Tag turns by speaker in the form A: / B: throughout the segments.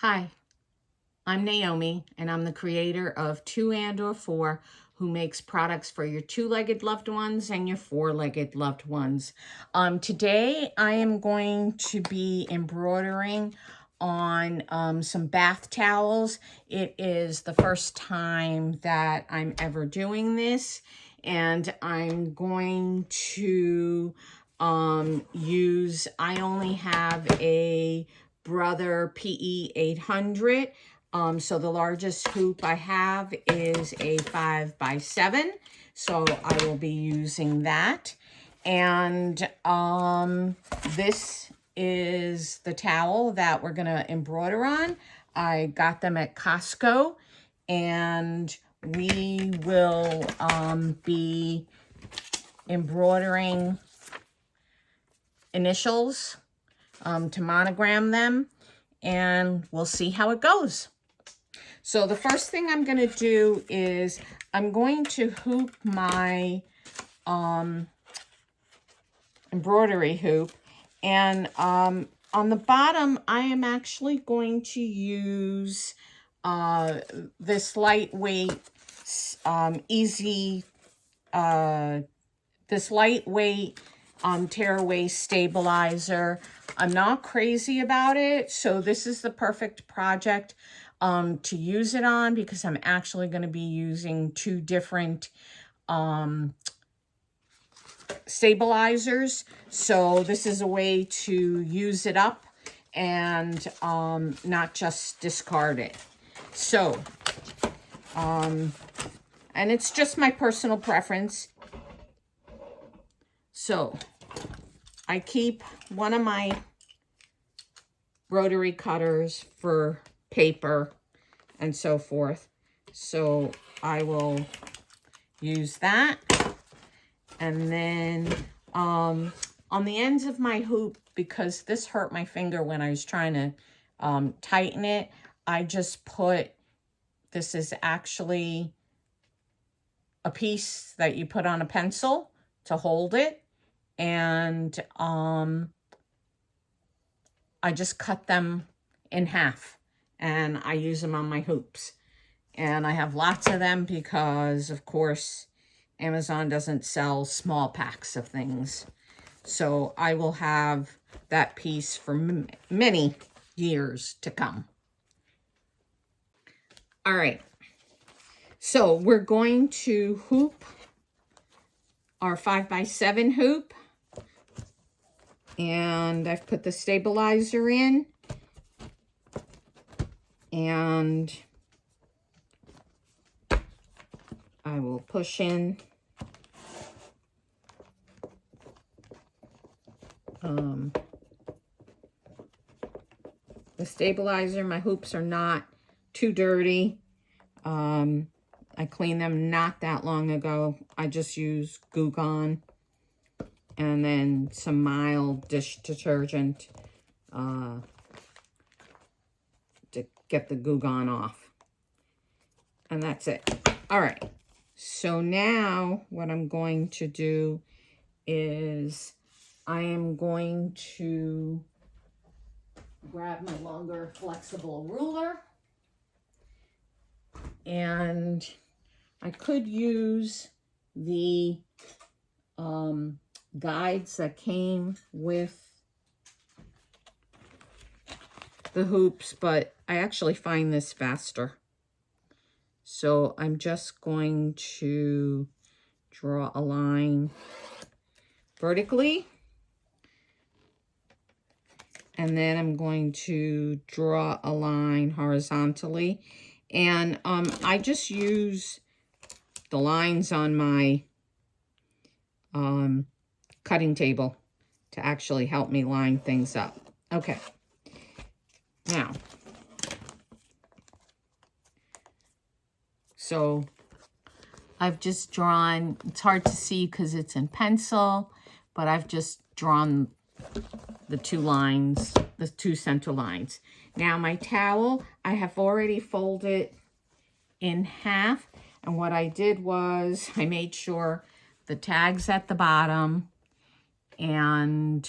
A: Hi, I'm Naomi, and I'm the creator of 2 and/or 4, who makes products for your 2-legged loved ones and your 4-legged loved ones. Today, I am going to be embroidering on some bath towels. It is the first time that I'm ever doing this, and I'm going to I only have a Brother PE 800. So the largest hoop I have is a 5x7. So I will be using that. And this is the towel that we're going to embroider on. I got them at Costco, and we will be embroidering initials to monogram them, and we'll see how it goes. So the first thing I'm going to do is I'm going to hoop my embroidery hoop, and on the bottom I am actually going to use this lightweight tearaway stabilizer. I'm not crazy about it, so this is the perfect project to use it on, because I'm actually going to be using 2 different stabilizers. So this is a way to use it up and not just discard it. So, and it's just my personal preference. So I keep one of my rotary cutters for paper and so forth. So I will use that. And then on the ends of my hoop, because this hurt my finger when I was trying to tighten it, I just put, this is actually a piece that you put on a pencil to hold it. And I just cut them in half, and I use them on my hoops. And I have lots of them because, of course, Amazon doesn't sell small packs of things. So I will have that piece for many years to come. All right. So we're going to hoop our 5x7 hoop. And I've put the stabilizer in. And I will push in the stabilizer. My hoops are not too dirty. I cleaned them not that long ago. I just used Goo Gone and then some mild dish detergent to get the Goo Gone off. And that's it. All right. So now what I'm going to do is I am going to grab my longer flexible ruler, and I could use the guides that came with the hoops, but I actually find this faster. So I'm just going to draw a line vertically, and then I'm going to draw a line horizontally. And I just use the lines on my cutting table to actually help me line things up. Okay. Now, so I've just drawn, it's hard to see because it's in pencil, but I've just drawn the 2 lines, the 2 center lines. Now my towel, I have already folded in half. And what I did was I made sure the tag's at the bottom, and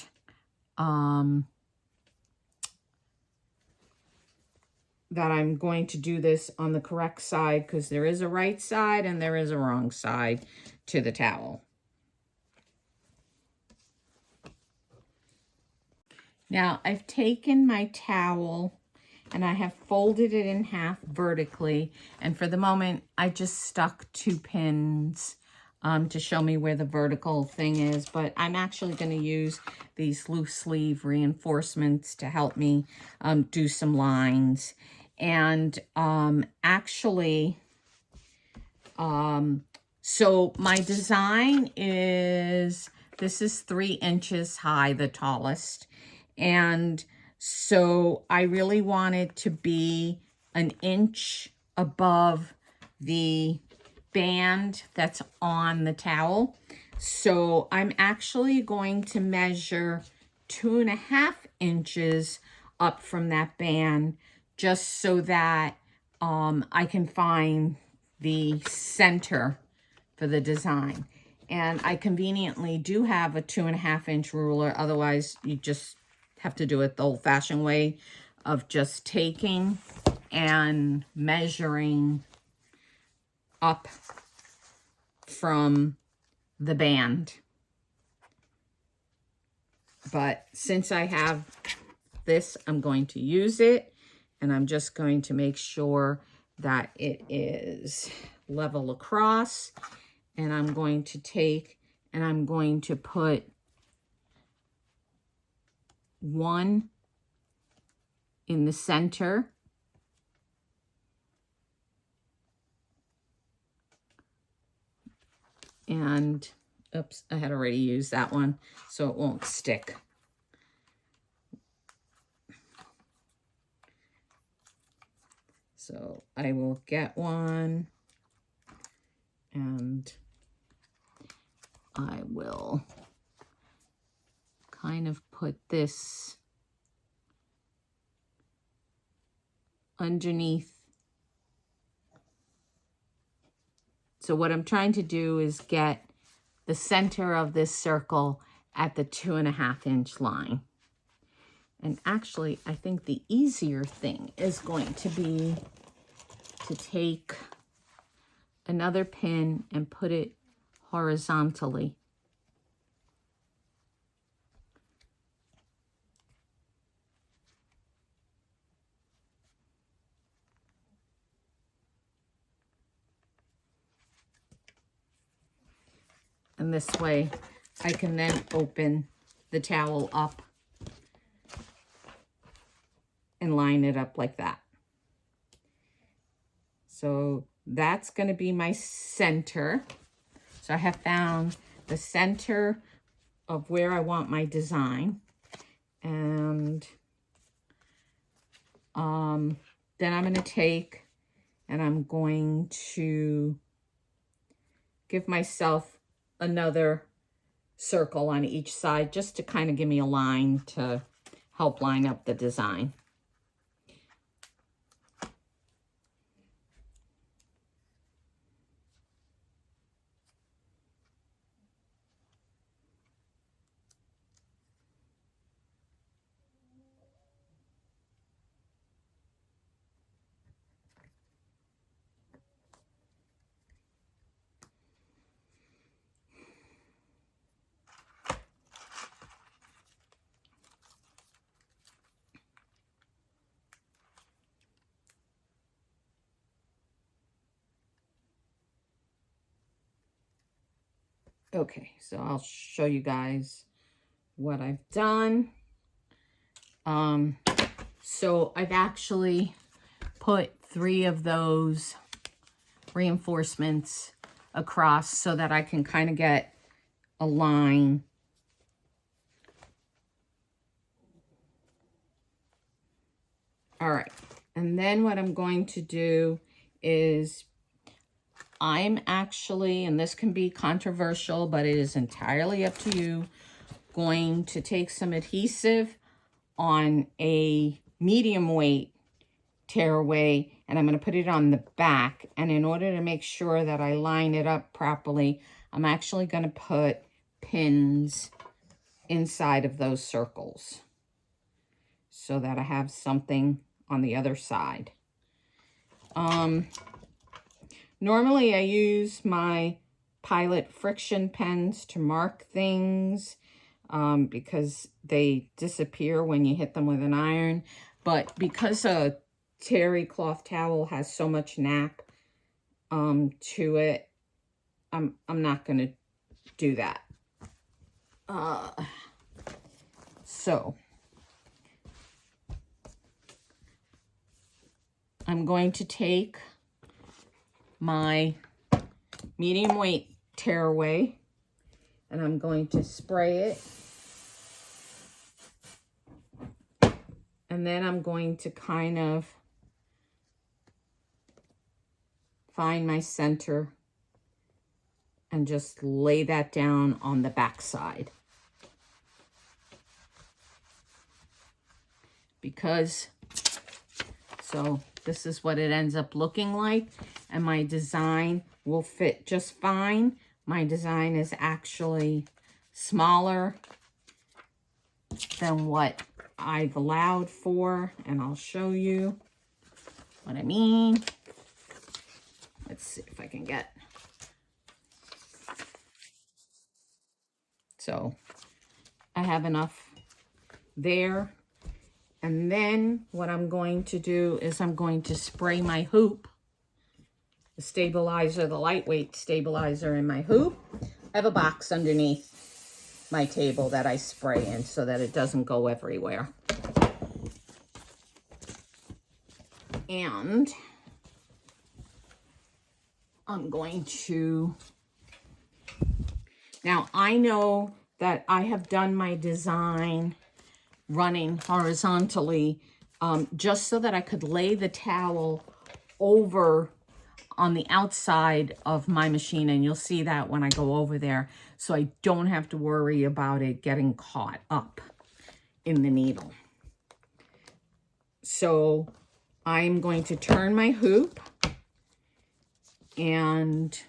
A: that I'm going to do this on the correct side, because there is a right side and there is a wrong side to the towel. Now I've taken my towel and I have folded it in half vertically, and for the moment I just stuck 2 pins to show me where the vertical thing is, but I'm actually going to use these loose sleeve reinforcements to help me do some lines. And so my design is, this is 3 inches high, the tallest. And so I really want it to be an inch above the band that's on the towel. So I'm actually going to measure 2.5 inches up from that band, just so that I can find the center for the design. And I conveniently do have a 2.5 inch ruler. Otherwise, you just have to do it the old-fashioned way of just taking and measuring up from the band. But since I have this, I'm going to use it, and I'm just going to make sure that it is level across. And I'm going to take and I'm going to put 1 in the center. And, oops, I had already used that one, so it won't stick. So I will get 1, and I will kind of put this underneath. So what I'm trying to do is get the center of this circle at the 2.5 inch line. And actually, I think the easier thing is going to be to take another pin and put it horizontally. And this way I can then open the towel up and line it up like that. So that's going to be my center. So I have found the center of where I want my design. And then I'm going to take and I'm going to give myself another circle on each side, just to kind of give me a line to help line up the design. Okay, so I'll show you guys what I've done. So I've actually put 3 of those reinforcements across so that I can kind of get a line. All right, and then what I'm going to do is I'm actually, and this can be controversial, but it is entirely up to you, going to take some adhesive on a medium weight tearaway, and I'm going to put it on the back. And in order to make sure that I line it up properly, I'm actually going to put pins inside of those circles so that I have something on the other side. Normally I use my Pilot friction pens to mark things because they disappear when you hit them with an iron. But because a terry cloth towel has so much nap to it, I'm not going to do that. So I'm going to take my medium weight tearaway and I'm going to spray it. And then I'm going to kind of find my center and just lay that down on the back side. So this is what it ends up looking like, and my design will fit just fine. My design is actually smaller than what I've allowed for, and I'll show you what I mean. Let's see if I can get. So I have enough there. And then what I'm going to do is I'm going to spray my hoop, the stabilizer, the lightweight stabilizer in my hoop. I have a box underneath my table that I spray in so that it doesn't go everywhere. And I'm going to, now I know that I have done my design running horizontally just so that I could lay the towel over on the outside of my machine, and you'll see that when I go over there, so I don't have to worry about it getting caught up in the needle. So I'm going to turn my hoop, and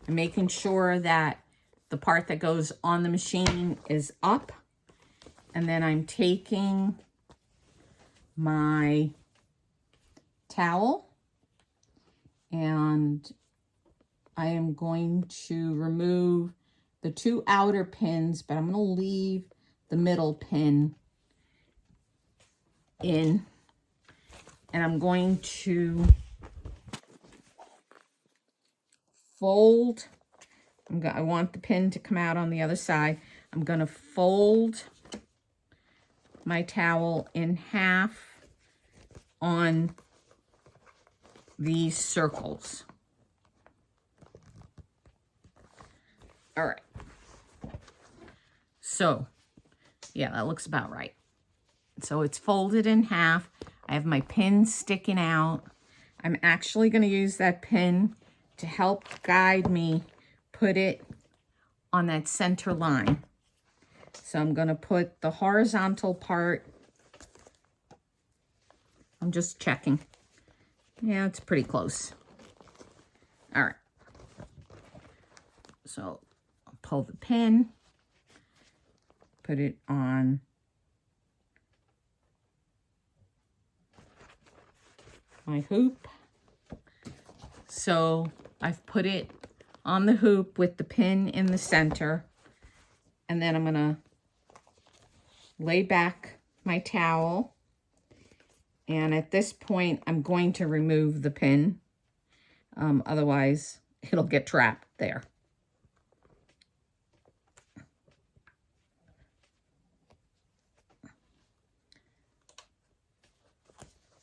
A: I'm making sure that the part that goes on the machine is up. And then I'm taking my towel and I am going to remove the two outer pins, but I'm going to leave the middle pin in. And I'm going to fold. I want the pin to come out on the other side. I'm going to fold my towel in half on these circles. All right. So, yeah, that looks about right. So it's folded in half. I have my pin sticking out. I'm actually going to use that pin to help guide me put it on that center line. So I'm going to put the horizontal part. I'm just checking. Yeah, it's pretty close. All right. So I'll pull the pin, put it on my hoop. So I've put it on the hoop with the pin in the center. And then I'm going to lay back my towel. And at this point, I'm going to remove the pin. Otherwise, it'll get trapped there.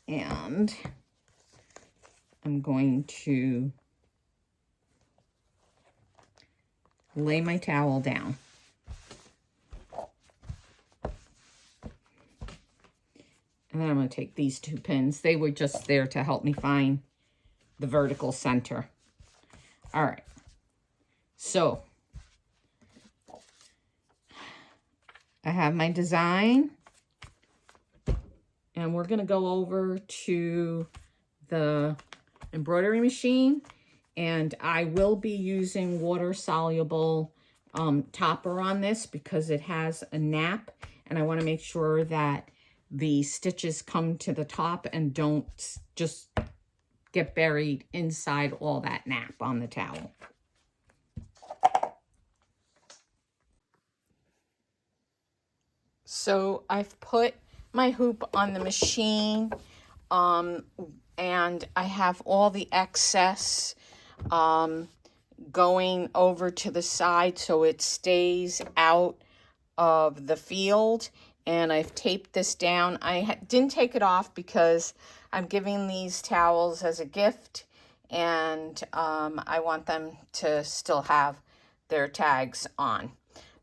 A: And I'm going to lay my towel down. And then I'm going to take these two pins. They were just there to help me find the vertical center. All right. So I have my design. And we're going to go over to the embroidery machine. And I will be using water-soluble topper on this because it has a nap. And I want to make sure that the stitches come to the top and don't just get buried inside all that nap on the towel. So I've put my hoop on the machine, and I have all the excess going over to the side so it stays out of the field. And I've taped this down. I didn't take it off because I'm giving these towels as a gift, and I want them to still have their tags on.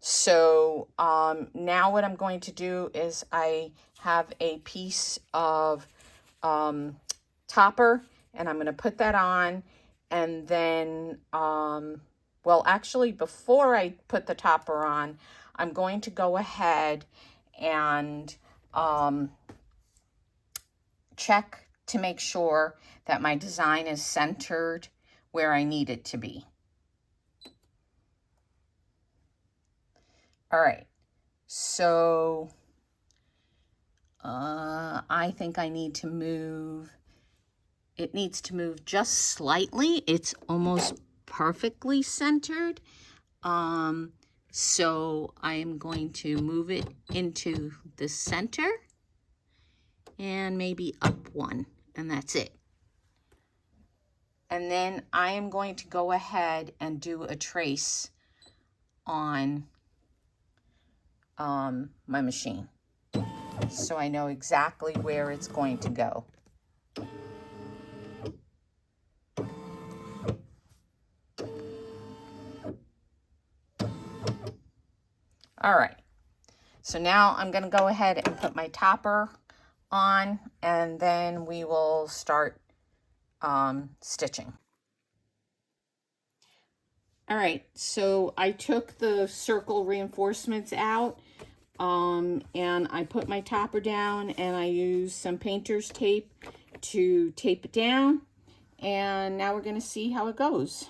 A: So now what I'm going to do is I have a piece of topper, and I'm going to put that on, and then, well, actually, before I put the topper on, I'm going to go ahead and check to make sure that my design is centered where I need it to be. All right, so I think I need to move, it needs to move just slightly. It's almost perfectly centered. So I am going to move it into the center and maybe up one, and that's it. And then I am going to go ahead and do a trace on my machine, so I know exactly where it's going to go. All right, so now I'm going to go ahead and put my topper on, and then we will start stitching. All right, so I took the circle reinforcements out, and I put my topper down, and I used some painter's tape to tape it down, and now we're going to see how it goes.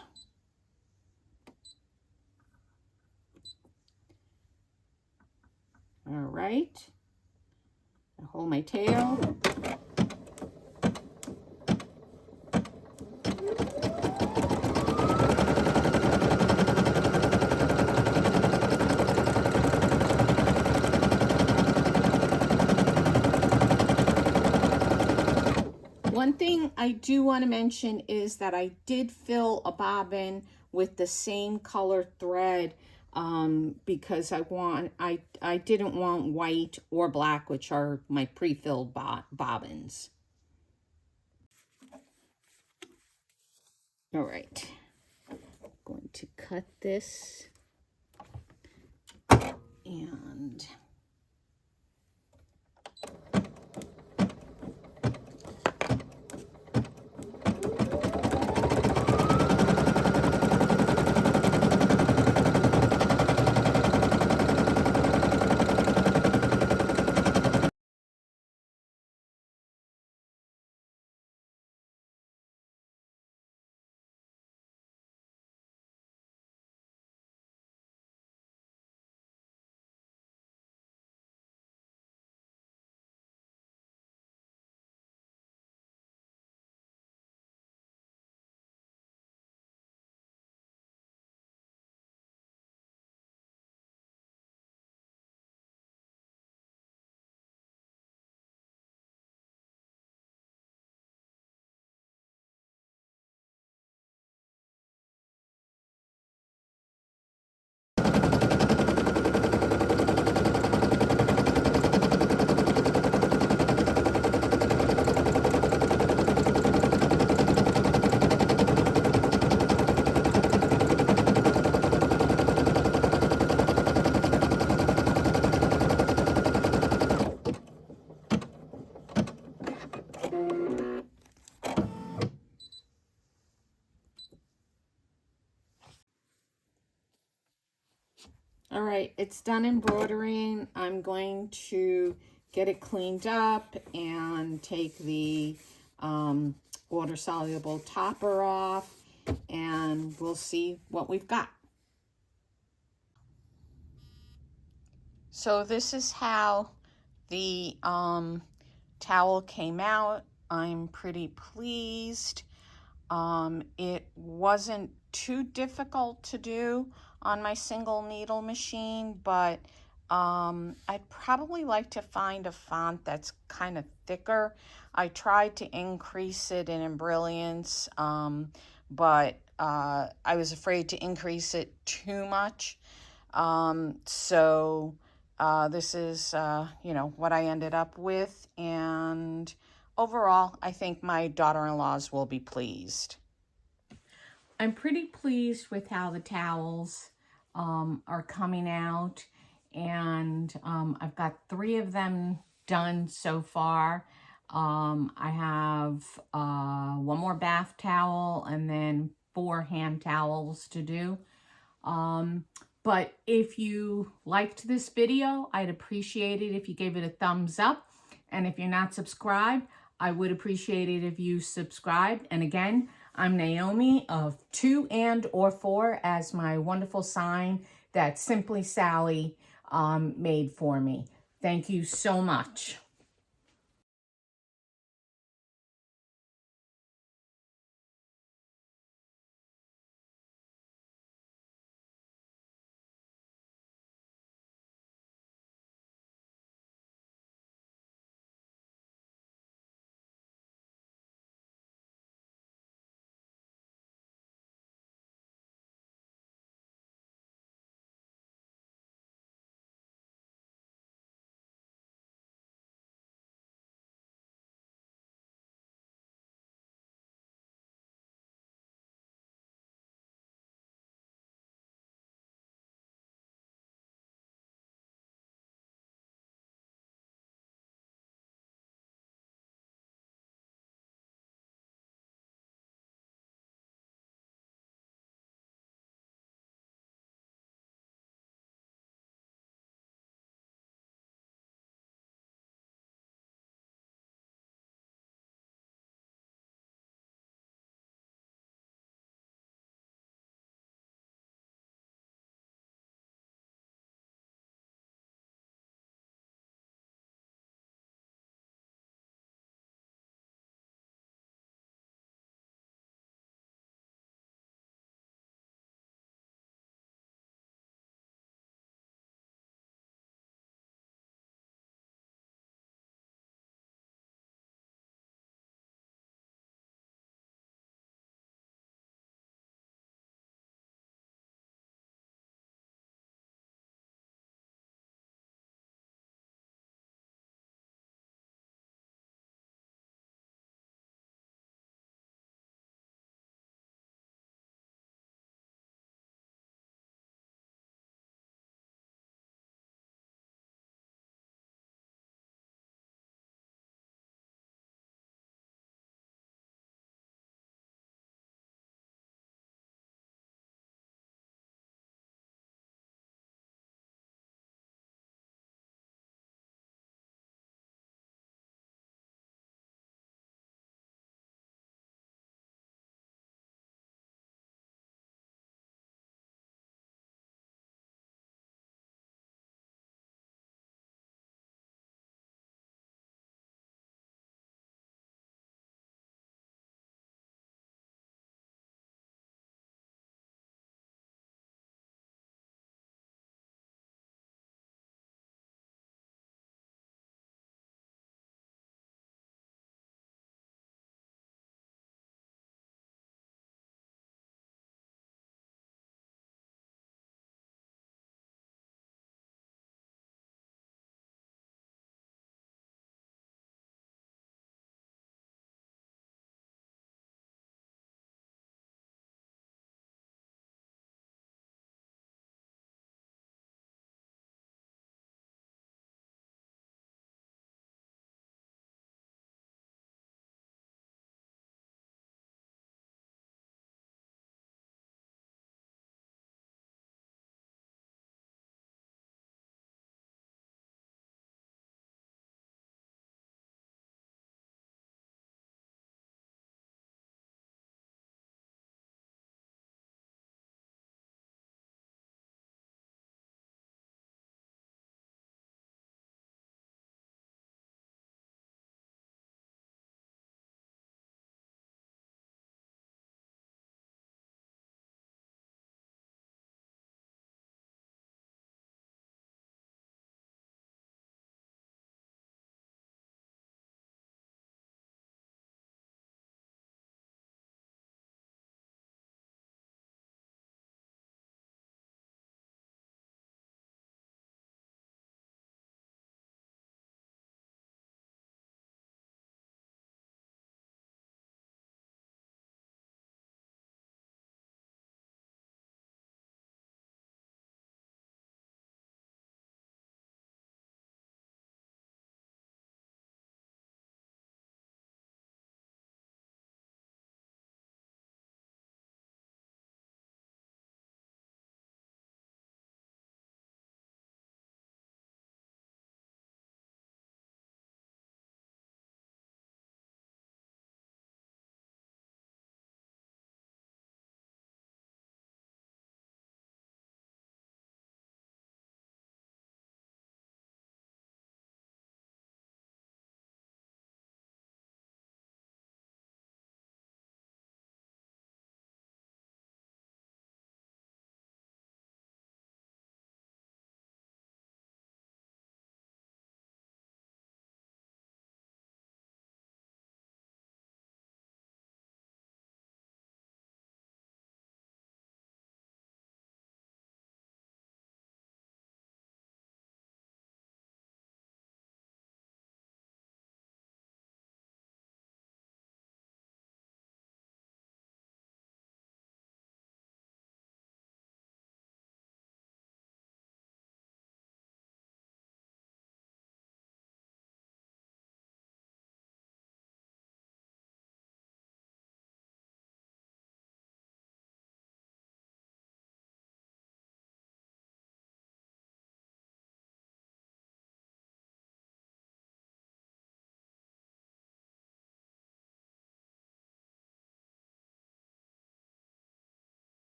A: All right, I hold my tail. One thing I do want to mention is that I did fill a bobbin with the same color thread because I didn't want white or black, which are my pre-filled bobbins. All right, I'm going to cut this and all right, it's done embroidering. I'm going to get it cleaned up and take the water soluble topper off, and we'll see what we've got. So this is how the towel came out. I'm pretty pleased. It wasn't too difficult to do on my single needle machine, but I'd probably like to find a font that's kind of thicker. I tried to increase it in brilliance, but I was afraid to increase it too much. So this is, you know, what I ended up with. And overall, I think my daughter-in-laws will be pleased. I'm pretty pleased with how the towels are coming out. And I've got 3 of them done so far. I have 1 more bath towel and then 4 hand towels to do. But if you liked this video, I'd appreciate it if you gave it a thumbs up. And if you're not subscribed, I would appreciate it if you subscribed. And again, I'm Naomi of 2 and or 4 as my wonderful sign that Simply Sally made for me. Thank you so much.